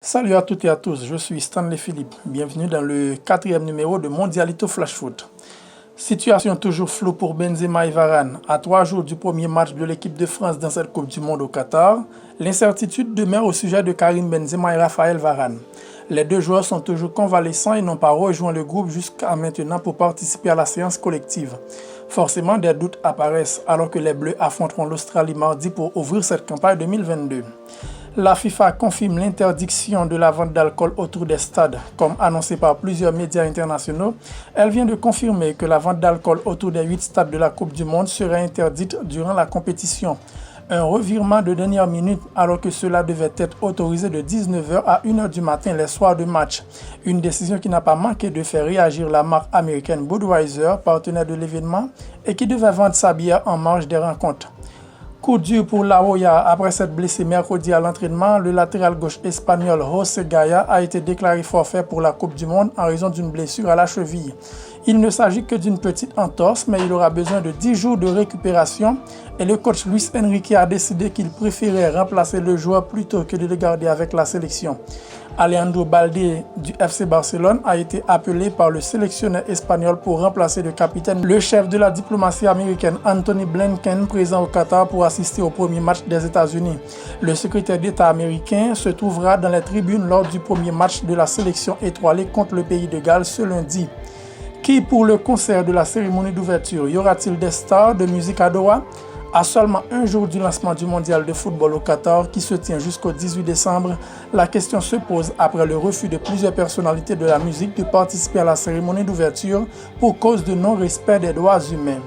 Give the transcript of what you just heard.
Salut à toutes et à tous, je suis Stanley Philippe. Bienvenue dans le 4e numéro de Mondialito Flash Foot. Situation toujours floue pour Benzema et Varane. À 3 jours du premier match de l'équipe de France dans cette Coupe du Monde au Qatar, l'incertitude demeure au sujet de Karim Benzema et Raphaël Varane. Les deux joueurs sont toujours convalescents et n'ont pas rejoint le groupe jusqu'à maintenant pour participer à la séance collective. Forcément, des doutes apparaissent alors que les Bleus affronteront l'Australie mardi pour ouvrir cette campagne 2022. La FIFA confirme l'interdiction de la vente d'alcool autour des stades. Comme annoncé par plusieurs médias internationaux, elle vient de confirmer que la vente d'alcool autour des 8 stades de la Coupe du Monde serait interdite durant la compétition. Un revirement de dernière minute alors que cela devait être autorisé de 19h à 1h du matin les soirs de match. Une décision qui n'a pas manqué de faire réagir la marque américaine Budweiser, partenaire de l'événement, et qui devait vendre sa bière en marge des rencontres. Coup dur pour La Hoya après s'être blessé mercredi à l'entraînement, le latéral gauche espagnol José Gaya a été déclaré forfait pour la Coupe du Monde en raison d'une blessure à la cheville. Il ne s'agit que d'une petite entorse, mais il aura besoin de 10 jours de récupération et le coach Luis Enrique a décidé qu'il préférait remplacer le joueur plutôt que de le garder avec la sélection. Alejandro Balde du FC Barcelone a été appelé par le sélectionneur espagnol pour remplacer le capitaine, le chef de la diplomatie américaine Anthony Blinken, présent au Qatar pour assister au premier match des États-Unis. Le secrétaire d'État américain se trouvera dans les tribunes lors du premier match de la sélection étoilée contre le pays de Galles ce lundi. Qui pour le concert de la cérémonie d'ouverture? Y aura-t-il des stars de musique à Doha? À seulement un jour du lancement du mondial de football au Qatar qui se tient jusqu'au 18 décembre, la question se pose après le refus de plusieurs personnalités de la musique de participer à la cérémonie d'ouverture pour cause de non-respect des droits humains.